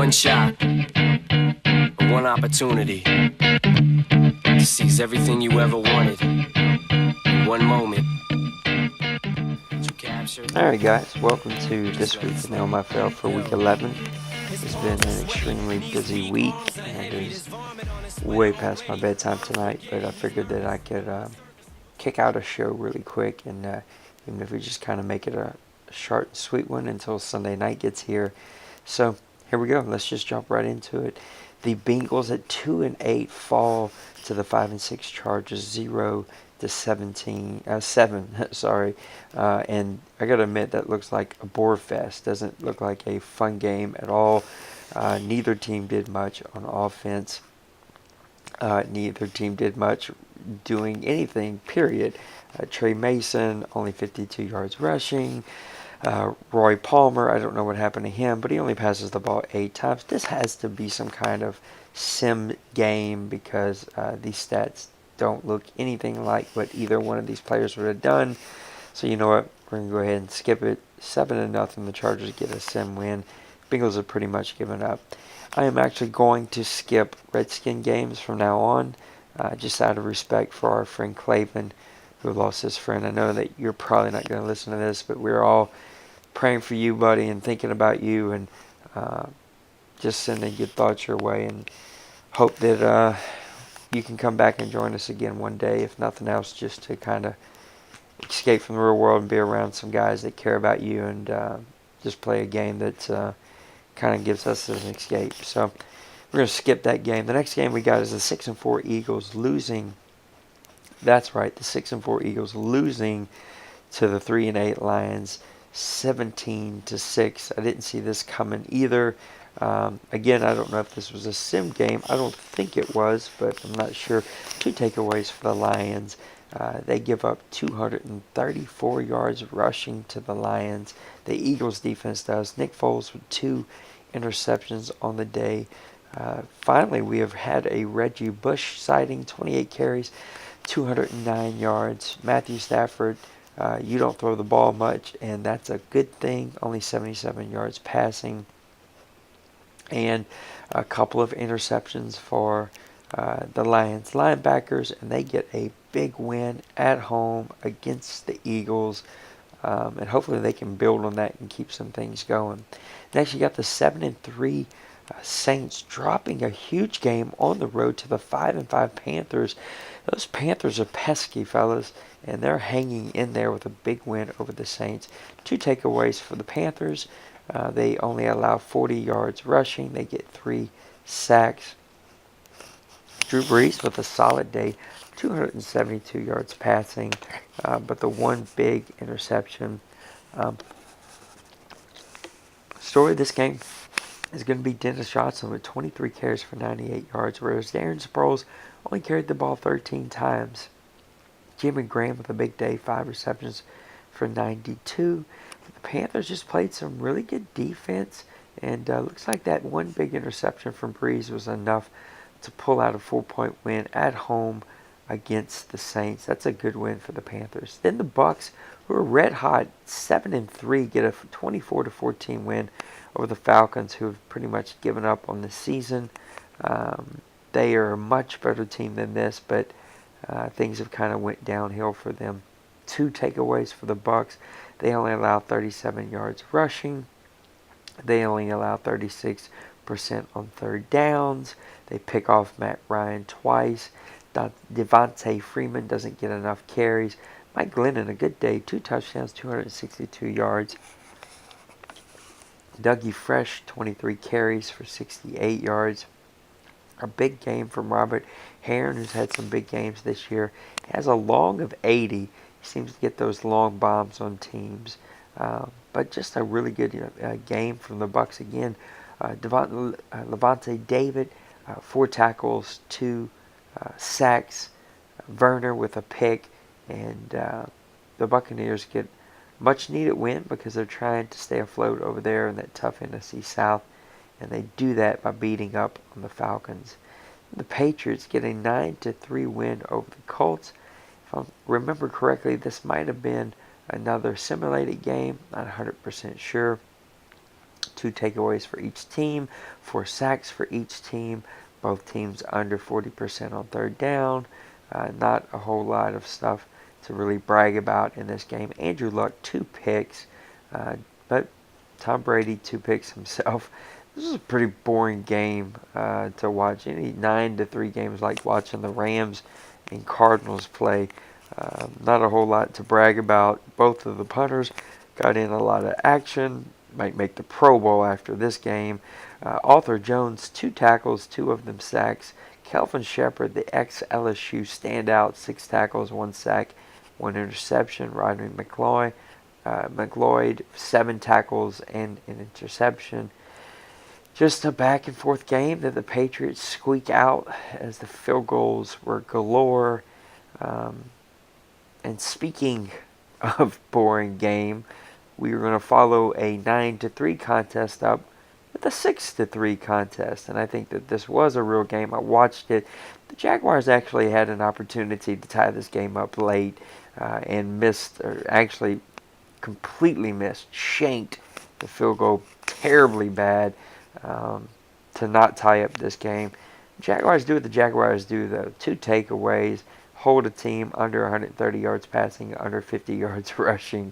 one shot, one opportunity to seize everything you ever wanted in one moment. Alright guys, welcome to This Week in LMFL for Week 11. It's been an extremely busy week and it is way past my bedtime tonight, but I figured that I could kick out a show really quick, and even if we just kind of make it a short and sweet one until Sunday night gets here. So here we go, let's just jump right into it. The Bengals at 2-8 fall to the 5-6 Chargers 0-7. Sorry, and I gotta admit that looks like a bore fest. Doesn't look like a fun game at all. Neither team did much on offense. Neither team did much doing anything, period. Trey Mason, only 52 yards rushing. Roy Palmer, I don't know what happened to him, but he only passes the ball 8 times. This has to be some kind of sim game because these stats don't look anything like what either one of these players would have done. So you know what? We're going to go ahead and skip it. 7-0. The Chargers get a sim win. Bengals have pretty much given up. I am actually going to skip Redskin games from now on, just out of respect for our friend Cleveland, who lost his friend. I know that you're probably not going to listen to this, but we're all praying for you, buddy, and thinking about you, and just sending good thoughts your way, and hope that you can come back and join us again one day, if nothing else, just to kind of escape from the real world and be around some guys that care about you, and just play a game that kind of gives us an escape. So we're going to skip that game. The next game we got is the 6-4 Eagles losing. That's right, the 6-4 Eagles losing to the 3-8 Lions, 17-6. I didn't see this coming either. Again, I don't know if this was a sim game. I don't think it was, but I'm not sure. 2 takeaways for the Lions. They give up 234 yards rushing to the Lions. The Eagles defense does. Nick Foles with 2 interceptions on the day. Finally, we have had a Reggie Bush sighting, 28 carries, 209 yards. Matthew Stafford, you don't throw the ball much, and that's a good thing. Only 77 yards passing. And a couple of interceptions for the Lions linebackers, and they get a big win at home against the Eagles. And hopefully they can build on that and keep some things going. Next, you got the 7-3 Saints dropping a huge game on the road to the 5-5 Panthers. Those Panthers are pesky, fellas, and they're hanging in there with a big win over the Saints. 2 takeaways for the Panthers. They only allow 40 yards rushing. They get 3 sacks. Drew Brees with a solid day, 272 yards passing, but the one big interception. Story of this game is going to be Dennis Johnson with 23 carries for 98 yards, whereas Darren Sproles only carried the ball 13 times. Jimmy Graham with a big day, 5 receptions for 92. The Panthers just played some really good defense, and looks like that one big interception from Brees was enough to pull out a 4-point win at home against the Saints. That's a good win for the Panthers. Then the Bucks, who are red hot, 7-3, get a 24-14 win over the Falcons, who have pretty much given up on the season. They are a much better team than this, but things have kind of went downhill for them. 2 takeaways for the Bucks. They only allow 37 yards rushing. They only allow 36% on third downs. They pick off Matt Ryan twice. Devontae Freeman doesn't get enough carries. Mike Glennon, a good day, 2 touchdowns, 262 yards. Dougie Fresh, 23 carries for 68 yards. A big game from Robert Herron, who's had some big games this year. He has a long of 80. He seems to get those long bombs on teams. But just a really good game from the Bucks again. Levante David, 4 tackles, 2 sacks. Werner with a pick. And the Buccaneers get much needed win because they're trying to stay afloat over there in that tough NFC South. And they do that by beating up on the Falcons. The Patriots get a 9-3 win over the Colts. If I remember correctly, this might have been another simulated game. Not 100% sure. 2 takeaways for each team, 4 sacks for each team. Both teams under 40% on third down. Not a whole lot of stuff to really brag about in this game. Andrew Luck, 2 picks, but Tom Brady, 2 picks himself. This is a pretty boring game to watch. Any 9-3 games like watching the Rams and Cardinals play. Not a whole lot to brag about. Both of the punters got in a lot of action. Might make the Pro Bowl after this game. Arthur Jones, 2 tackles, 2 of them sacks. Kelvin Shepherd, the ex-LSU standout, 6 tackles, 1 sack, 1 interception. Rodney McLeod, 7 tackles and an interception. Just a back and forth game that the Patriots squeak out as the field goals were galore. And speaking of boring game, we were going to follow a 9-3 contest up with a 6-3 contest. And I think that this was a real game. I watched it. The Jaguars actually had an opportunity to tie this game up late and missed, or actually completely missed, shanked the field goal terribly bad to not tie up this game. Jaguars do what the Jaguars do, though. 2 takeaways, hold a team under 130 yards passing, under 50 yards rushing.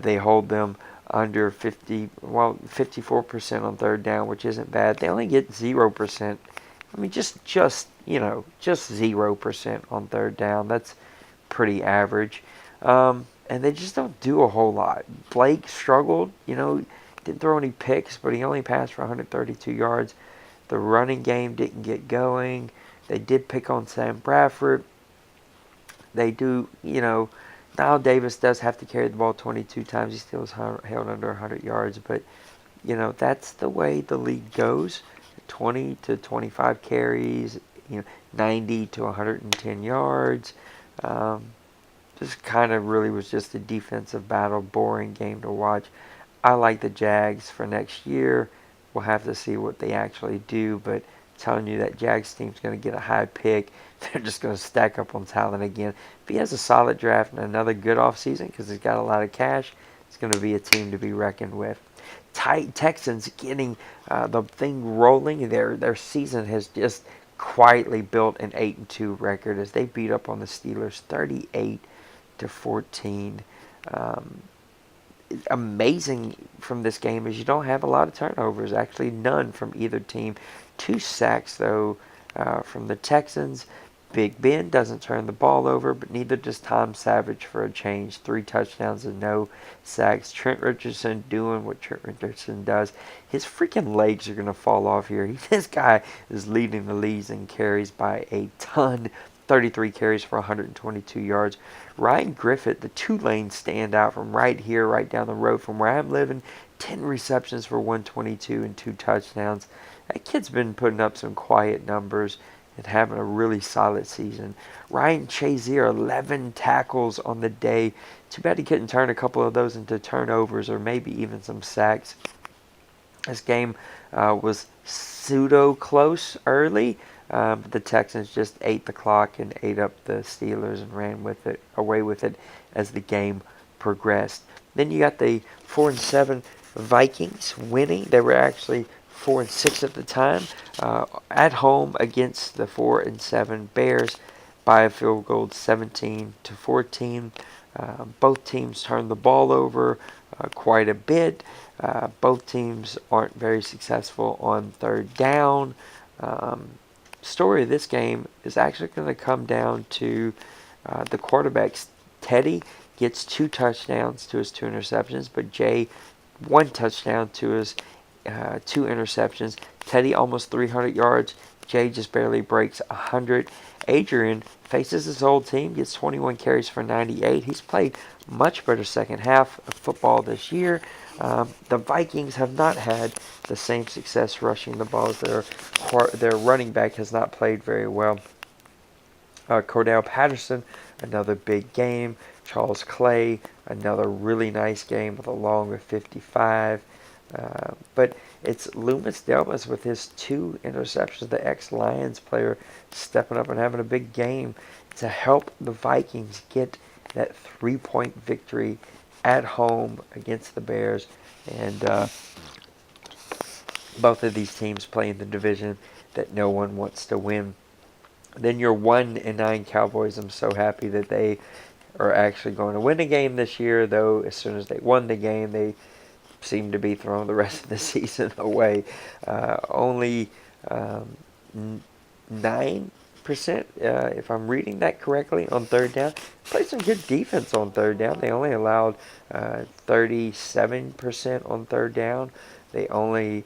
They hold them under 54% on third down, which isn't bad. They only get 0%. I mean, just 0% on third down. That's pretty average. And they just don't do a whole lot. Blake struggled, didn't throw any picks, but he only passed for 132 yards. The running game didn't get going. They did pick on Sam Bradford. They do, Niall Davis does have to carry the ball 22 times. He still is held under 100 yards, but, that's the way the league goes. 20 to 25 carries, 90 to 110 yards. This kind of really was just a defensive battle, boring game to watch. I like the Jags for next year. We'll have to see what they actually do, but telling you that Jags team's going to get a high pick. They're just going to stack up on talent again. If he has a solid draft and another good offseason because he's got a lot of cash, it's going to be a team to be reckoned with. Texans getting the thing rolling. Their season has just quietly built an 8-2 record as they beat up on the Steelers 38-14. Amazing from this game is you don't have a lot of turnovers. Actually, none from either team. 2 sacks, though, from the Texans. Big Ben doesn't turn the ball over, but neither does Tom Savage for a change. 3 touchdowns and no sacks. Trent Richardson doing what Trent Richardson does. His freaking legs are going to fall off here. This guy is leading the leagues in carries by a ton. 33 carries for 122 yards. Ryan Griffith, the Tulane standout from right here, right down the road from where I'm living. 10 receptions for 122 and 2 touchdowns. That kid's been putting up some quiet numbers and having a really solid season. Ryan Shazier, 11 tackles on the day. Too bad he couldn't turn a couple of those into turnovers or maybe even some sacks. This game was pseudo-close early. But the Texans just ate the clock and ate up the Steelers and ran away with it as the game progressed. Then you got the 4-7 Vikings winning. They were actually 4-6 at the time, at home against the 4-7 Bears by a field goal, 17-14. Both teams turned the ball over quite a bit. Both teams aren't very successful on third down. Story of this game is actually going to come down to the quarterbacks. Teddy gets 2 touchdowns to his 2 interceptions, but Jay 1 touchdown to his 2 interceptions. Teddy almost 300 yards. Jay just barely breaks 100. Adrian faces his old team, gets 21 carries for 98. He's played much better second half of football this year. The Vikings have not had the same success rushing the ball. Their running back has not played very well. Cordell Patterson, another big game. Charles Clay, another really nice game with a long of 55. But it's Loomis Delmas with his 2 interceptions, the ex-Lions player, stepping up and having a big game to help the Vikings get that 3-point victory at home against the Bears. And Both of these teams play in the division that no one wants to win. Then your 1-9 Cowboys, I'm so happy that they are actually going to win a game this year, though as soon as they won the game, they seem to be throwing the rest of the season away. Only 9%, if I'm reading that correctly, on third down. Played some good defense on third down. They only allowed 37% on third down. They only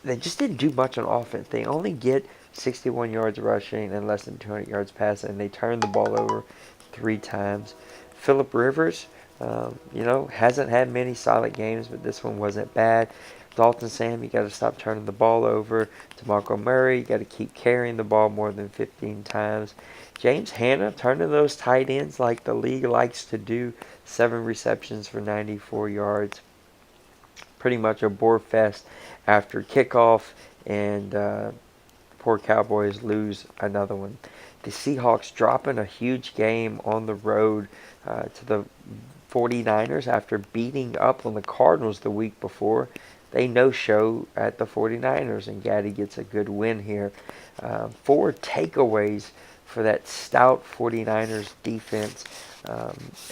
they just didn't do much on offense. They only get 61 yards rushing and less than 200 yards passing, and they turned the ball over 3 times. Phillip Rivers, hasn't had many solid games, but this one wasn't bad. Dalton Sam, you got to stop turning the ball over. DeMarco Murray, you got to keep carrying the ball more than 15 times. James Hanna, turning those tight ends like the league likes to do. 7 receptions for 94 yards. Pretty much a bore fest after kickoff, and poor Cowboys lose another one. The Seahawks dropping a huge game on the road to the 49ers after beating up on the Cardinals the week before. They no-show at the 49ers, and Gaddy gets a good win here. 4 takeaways for that stout 49ers defense,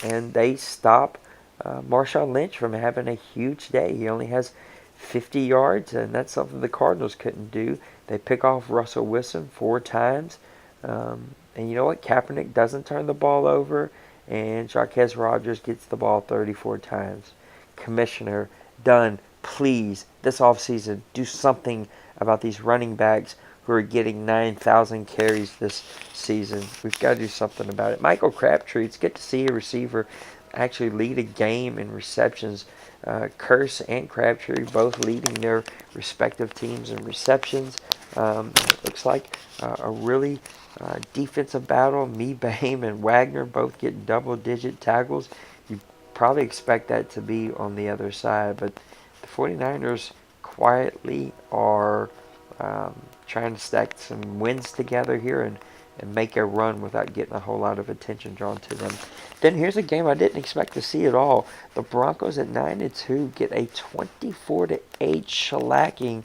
and they stop Marshawn Lynch from having a huge day. He only has 50 yards, and that's something the Cardinals couldn't do. They pick off Russell Wilson 4 times. And you know what? Kaepernick doesn't turn the ball over, and Jarquez Rogers gets the ball 34 times. Commissioner Dunn, please, this offseason, do something about these running backs who are getting 9,000 carries this season. We've got to do something about it. Michael Crabtree, it's good to see a receiver actually lead a game in receptions. Curse and Crabtree both leading their respective teams in receptions. It looks like a really defensive battle. Mebane and Wagner both getting double-digit tackles. You probably expect that to be on the other side, but the 49ers quietly are trying to stack some wins together here and make a run without getting a whole lot of attention drawn to them. Then here's a game I didn't expect to see at all. The Broncos at 9-2 get a 24-8 shellacking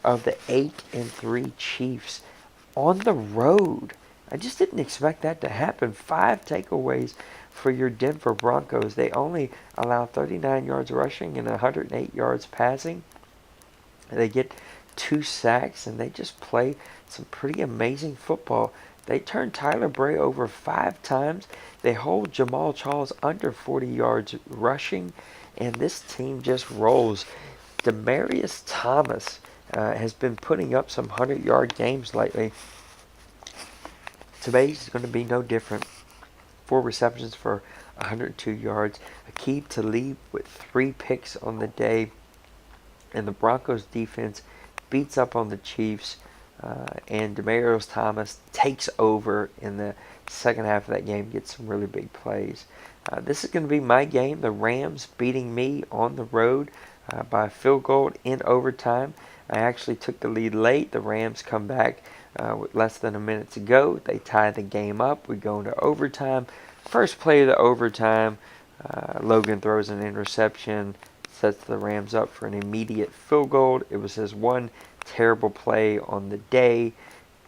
of the 8-3 Chiefs on the road. I just didn't expect that to happen. 5 takeaways for your Denver Broncos. They only allow 39 yards rushing and 108 yards passing. They get 2 sacks, and they just play some pretty amazing football. They turn Tyler Bray over 5 times. They hold Jamal Charles under 40 yards rushing, and this team just rolls. Demaryius Thomas has been putting up some 100-yard games lately. Today's going to be no different. 4 receptions for 102 yards. Aqib Talib with 3 picks on the day. And the Broncos defense beats up on the Chiefs. And Demaryius Thomas takes over in the second half of that game, gets some really big plays. This is going to be my game. The Rams beating me on the road by a field goal in overtime. I actually took the lead late. The Rams come back with less than a minute to go. They tie the game up. We go into overtime. First play of the overtime, Logan throws an interception, sets the Rams up for an immediate field goal. It was his one terrible play on the day.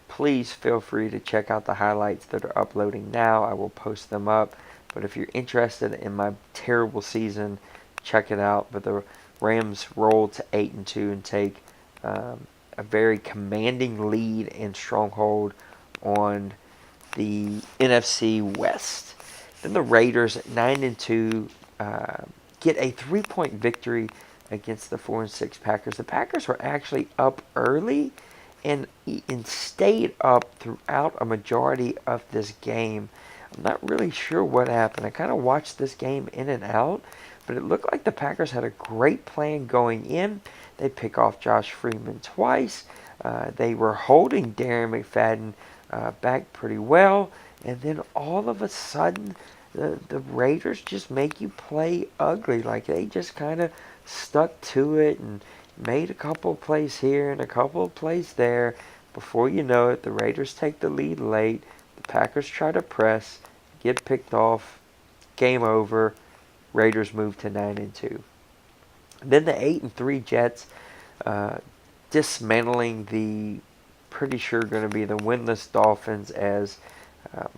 Please feel free to check out the highlights that are uploading now. I will post them up. But if you're interested in my terrible season, check it out. But the Rams roll to 8-2 and take a very commanding lead and stronghold on the NFC West. Then the Raiders at 9-2 get a 3-point victory against the 4-6 Packers. The Packers were actually up early and stayed up throughout a majority of this game. I'm not really sure what happened. I kind of watched this game in and out, but it looked like the Packers had a great plan going in. They pick off Josh Freeman twice. They were holding Darren McFadden back pretty well, and then all of a sudden the Raiders just make you play ugly. Like they just kind of stuck to it and made a couple of plays here and a couple of plays there. Before you know it, the Raiders take the lead late. The Packers try to press, get picked off, game over. Raiders move to 9-2. Then the 8-3 Jets, uh, dismantling the pretty sure going to be the winless Dolphins as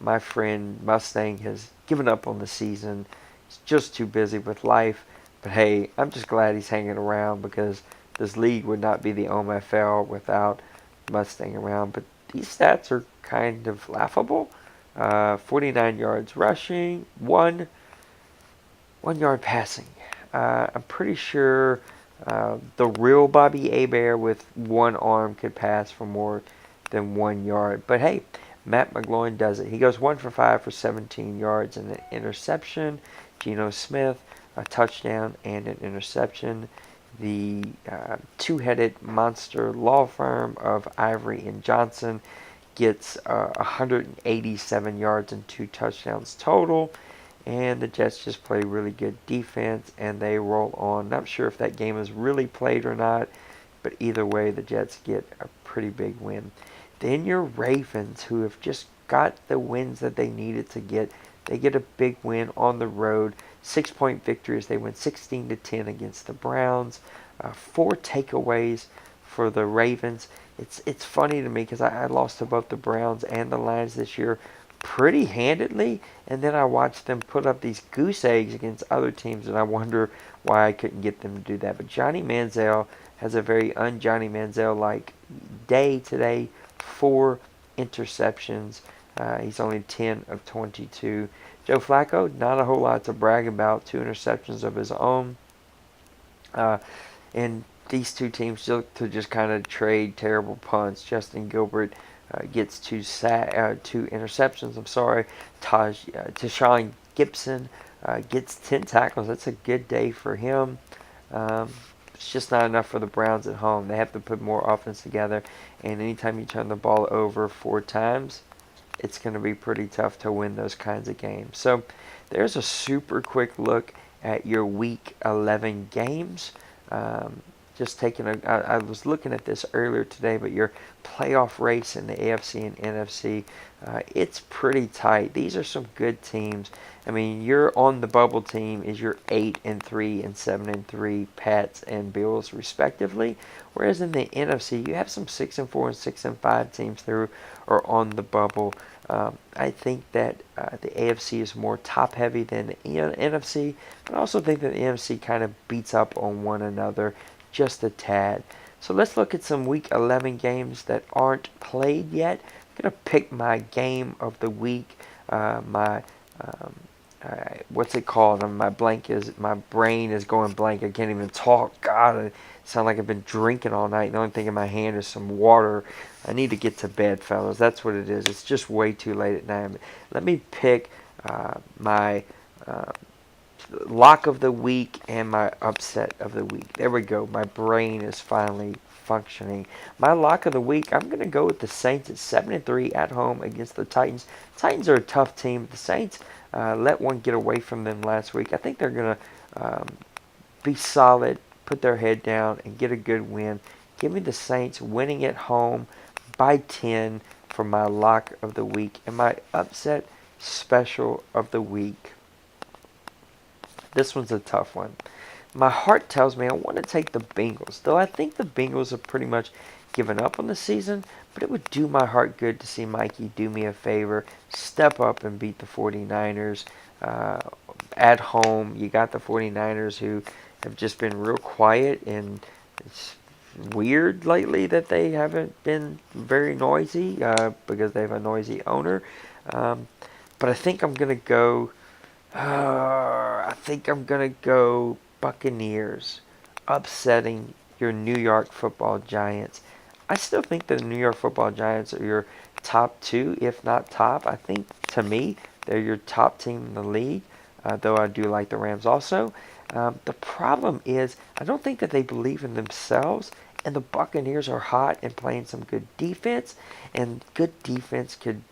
my friend Mustang has given up on the season. He's just too busy with life. But hey, I'm just glad he's hanging around because this league would not be the OMFL without Mustang around. But these stats are kind of laughable. 49 yards rushing, 1 yard passing. I'm pretty sure the real Bobby Hebert with one arm could pass for more than 1 yard. But hey, Matt McGloin does it. He goes 1 for 5 for 17 yards and an interception. Geno Smith, a touchdown and an interception. The two-headed monster law firm of Ivory and Johnson gets 187 yards and 2 touchdowns total. And the Jets just play really good defense and they roll on. Not sure if that game is really played or not, but either way, the Jets get a pretty big win. Then your Ravens, who have just got the wins that they needed to get, they get a big win on the road. 6-point victories. They win 16-10 against the Browns. 4 takeaways for the Ravens. It's funny to me because I lost to both the Browns and the Lions this year pretty handedly, and then I watched them put up these goose eggs against other teams, and I wonder why I couldn't get them to do that. But Johnny Manziel has a very un-Johnny Manziel-like day today. 4 interceptions. He's only 10 of 22. Joe Flacco, not a whole lot to brag about. 2 interceptions of his own. And these two teams look to just kind of trade terrible punts. Justin Gilbert gets 2 interceptions. Tashawn Gibson gets 10 tackles. That's a good day for him. It's just not enough for the Browns at home. They have to put more offense together. And anytime you turn the ball over 4 times, it's going to be pretty tough to win those kinds of games. So there's a super quick look at your Week 11 games. Just taking I was looking at this earlier today, but your playoff race in the AFC and NFC, it's pretty tight. These are some good teams. I mean, your on the bubble team is your 8-3 and 7-3 Pats and Bills respectively, whereas in the NFC you have some 6-4 and 6-5 teams that are on the bubble. I think that the AFC is more top heavy than the NFC, but I also think that the NFC kind of beats up on one another just a tad. So let's look at some Week 11 games that aren't played yet. I'm going to pick my game of the week. What's it called? My brain is going blank. I can't even talk. God, I sound like I've been drinking all night. The only thing in my hand is some water. I need to get to bed, fellas. That's what it is. It's just way too late at night. Let me pick my lock of the week and my upset of the week. There we go. My brain is finally functioning. My lock of the week, I'm going to go with the Saints at 7-3 at home against the Titans. Titans are a tough team. The Saints let one get away from them last week. I think they're going to be solid, put their head down, and get a good win. Give me the Saints winning at home by 10 for my lock of the week. And my upset special of the week. This one's a tough one. My heart tells me I want to take the Bengals, though I think the Bengals have pretty much given up on the season, but it would do my heart good to see Mikey do me a favor, step up and beat the 49ers. At home, you got the 49ers who have just been real quiet, and it's weird lately that they haven't been very noisy because they have a noisy owner. But I think I'm going to go Buccaneers upsetting your New York Football Giants. I still think the New York Football Giants are your top 2, if not top. I think, to me, they're your top team in the league, though I do like the Rams also. The problem is I don't think that they believe in themselves, and the Buccaneers are hot and playing some good defense, and good defense could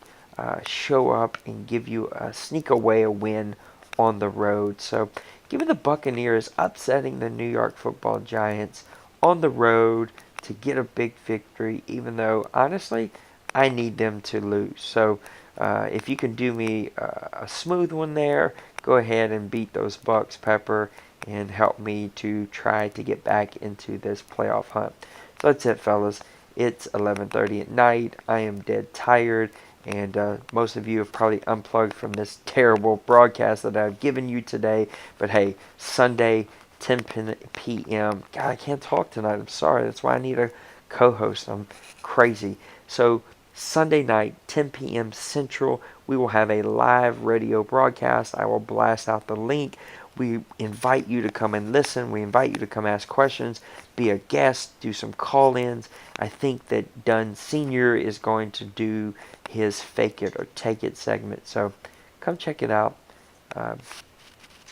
show up and give you sneak away a win on the road. So give me the Buccaneers upsetting the New York Football Giants on the road to get a big victory, even though honestly I need them to lose. So if you can do me a smooth one there, go ahead and beat those Bucks, Pepper, and help me to try to get back into this playoff hunt. So that's it, fellas. It's 11:30 at night. I am dead tired, and most of you have probably unplugged from this terrible broadcast that I've given you today. But hey, Sunday, 10 p.m. God, I can't talk tonight. I'm sorry. That's why I need a co-host. I'm crazy. So Sunday night, 10 p.m. Central, we will have a live radio broadcast. I will blast out the link. We invite you to come and listen. We invite you to come ask questions, be a guest, do some call-ins. I think that Dunn Sr. is going to do his Fake It or Take It segment. So come check it out.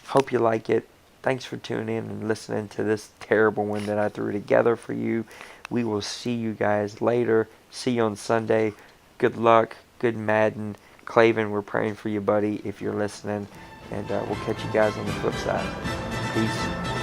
Hope you like it. Thanks for tuning in and listening to this terrible one that I threw together for you. We will see you guys later. See you on Sunday. Good luck. Good Madden. Clavin, we're praying for you, buddy, if you're listening. And we'll catch you guys on the flip side. Peace.